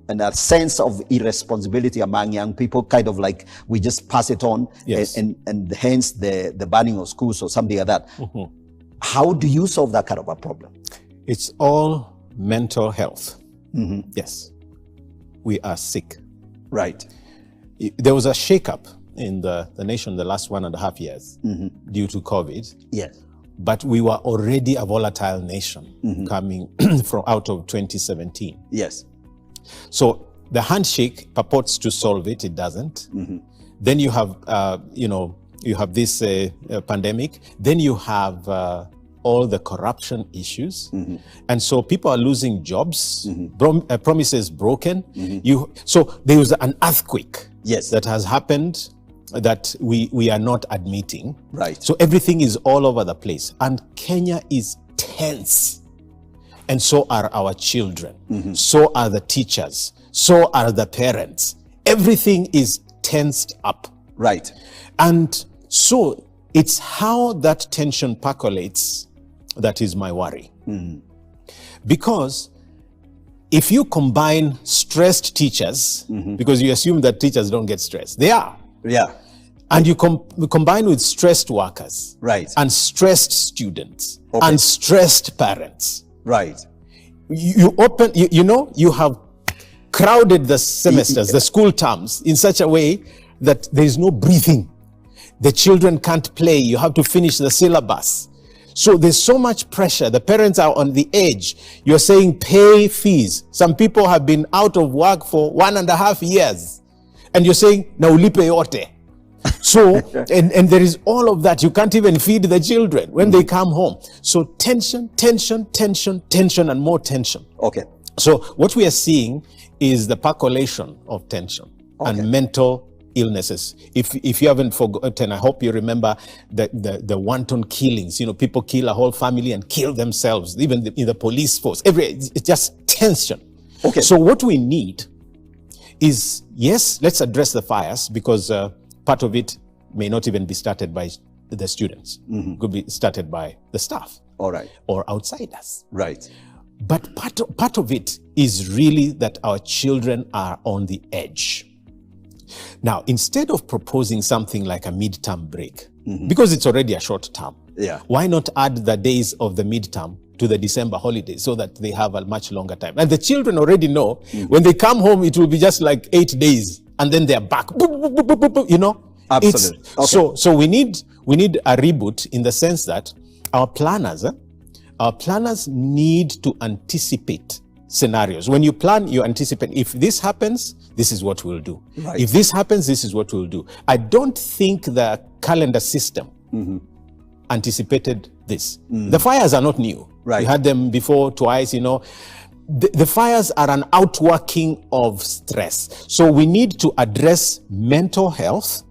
And a sense of irresponsibility among young people, kind of like we just pass it on, Yes. and hence the burning of schools or something like that. How do you solve that kind of a problem? It's all mental health. Yes. We are sick. Right. There was a shakeup in the nation the last 1.5 years due to COVID. Yes. But we were already a volatile nation coming from out of 2017. Yes. So the handshake purports to solve it. It doesn't. Then you have, you have this pandemic. Then you have all the corruption issues. And so people are losing jobs, promises broken. So there was an earthquake that has happened that we are not admitting. Right. So everything is all over the place. And Kenya is tense. And so are our children. So are the teachers. So are the parents. Everything is tensed up. Right. And so it's how that tension percolates that is my worry. Because if you combine stressed teachers, because you assume that teachers don't get stressed, they are. Yeah. And you combine with stressed workers, Right. and stressed students, Okay. and stressed parents. Right. You have crowded the semesters, the school terms, in such a way that there is no breathing. The children can't play. You have to finish the syllabus. So there's so much pressure. The parents are on the edge. You're saying pay fees. Some people have been out of work for 1.5 years. And you're saying, na ulipe yote. So, and there is all of that. You can't even feed the children when they come home. So tension, and more tension. Okay. So what we are seeing is the percolation of tension and mental illnesses. If you haven't forgotten, I hope you remember the wanton killings. People kill a whole family and kill themselves, even in the police force. It's just tension. Okay. So what we need is, yes, let's address the fires, because part of it may not even be started by the students. Could be started by the staff. All right. Or outsiders. Right. But part of it is really that our children are on the edge. Now, instead of proposing something like a midterm break, because it's already a short term, why not add the days of the midterm to the December holidays so that they have a much longer time? And the children already know when they come home, it will be just like 8 days, and then they're back. Absolutely. Okay. So we need a reboot, in the sense that our planners need to anticipate scenarios. When you plan, you anticipate. If this happens, this is what we'll do. Right. If this happens, this is what we'll do. I don't think the calendar system anticipated this. The fires are not new. Right. We had them before twice, The fires are an outworking of stress. So we need to address mental health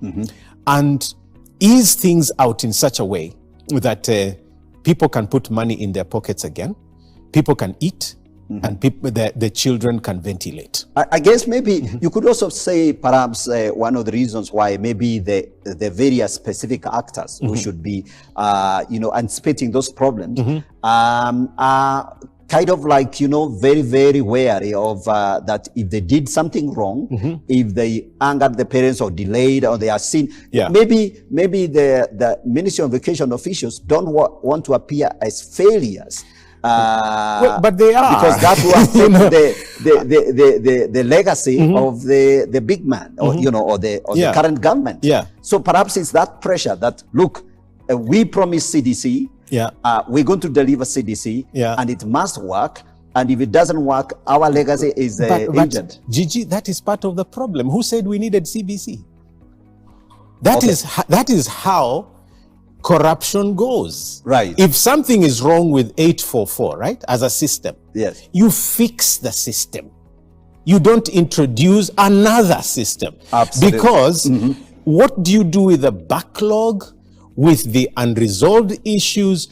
and ease things out in such a way that people can put money in their pockets again, people can eat, and the children can ventilate. I guess maybe you could also say perhaps one of the reasons why maybe the various specific actors who should be, anticipating those problems are kind of like, very, very wary of that if they did something wrong, if they angered the parents or delayed or they are seen, maybe the Ministry of Education officials don't want to appear as failures. But they are, because that will affect the legacy of the big man, or the current government. Yeah. So perhaps it's that pressure that, look, we promised CDC. We're going to deliver CDC, and it must work. And if it doesn't work, our legacy is injured. Gigi, that is part of the problem. Who said we needed CBC? That is how corruption goes. Right. If something is wrong with 844, right, as a system, yes, you fix the system. You don't introduce another system. Absolutely. Because what do you do with the backlog, with the unresolved issues?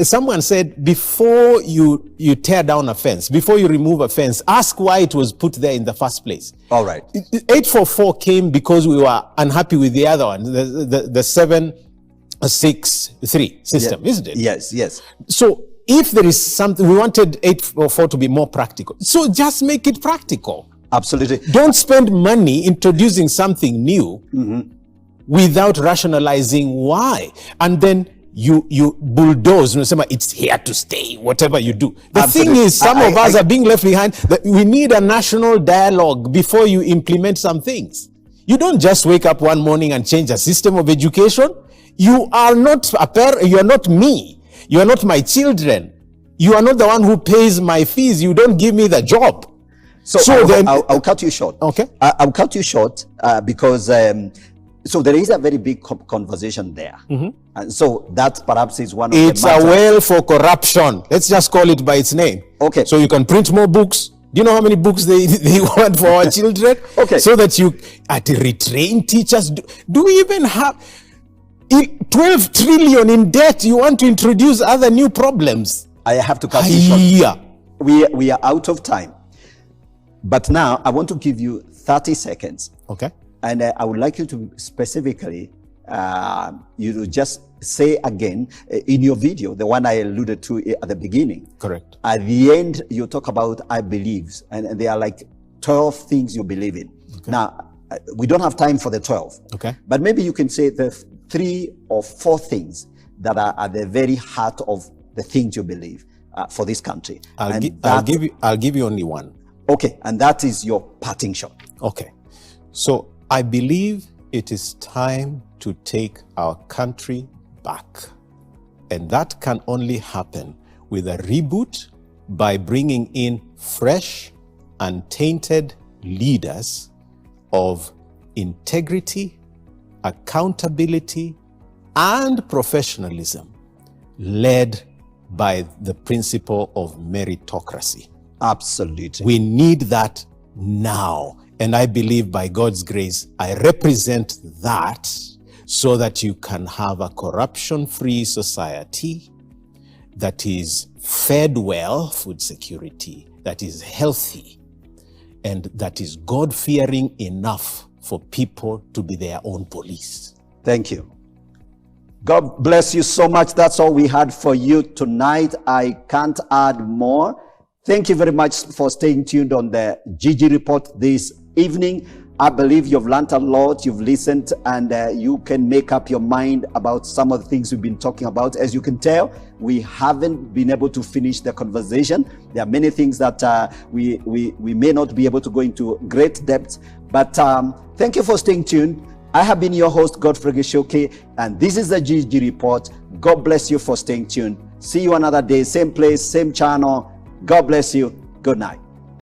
Someone said, before you tear down a fence, before you remove a fence, ask why it was put there in the first place. All right. 844 came because we were unhappy with the other one, the 763 system, isn't it? Yes. So if there is something, we wanted 844 to be more practical. So just make it practical. Absolutely. Don't spend money introducing something new without rationalizing why. And then you bulldoze, it's here to stay, whatever you do. The Absolutely. thing is, some of us are being left behind. We need a national dialogue before you implement some things. You don't just wake up one morning and change a system of education. You are not a parent. You are not me. You are not my children. You are not the one who pays my fees. You don't give me the job. So then I'll cut you short. Okay. I'll cut you short because so there is a very big conversation there. And so that perhaps is one of it's the matters. A well for corruption. Let's just call it by its name. Okay. So you can print more books. Do you know how many books they want for our children? Okay. So that you retrain teachers. Do we even have 12 trillion in debt? You want to introduce other new problems? I have to cut you short. We are out of time. But now I want to give you 30 seconds. Okay. And I would like you to specifically you just say again in your video, the one I alluded to at the beginning. Correct. At the end, you talk about I believe, and they are like 12 things you believe in. Okay. Now, we don't have time for the 12. Okay. But maybe you can say the 3 or 4 things that are at the very heart of the things you believe for this country. I'll give you only one. Okay, and that is your parting shot. Okay. So I believe it is time to take our country back. And that can only happen with a reboot by bringing in fresh, untainted leaders of integrity, accountability, and professionalism, led by the principle of meritocracy. Absolutely. We need that now. And I believe by God's grace, I represent that so that you can have a corruption-free society that is fed well, food security, that is healthy, and that is God-fearing enough for people to be their own police. Thank you. God bless you so much. That's all we had for you tonight. I can't add more. Thank you very much for staying tuned on the GG Report this evening. I believe you've learned a lot, you've listened, and you can make up your mind about some of the things we've been talking about. As you can tell, we haven't been able to finish the conversation. There are many things that we may not be able to go into great depth, but thank you for staying tuned. I have been your host, Godfrey Gichuki, and this is the GG Report. God bless you for staying tuned. See you another day, same place, same channel. God bless you. Good night.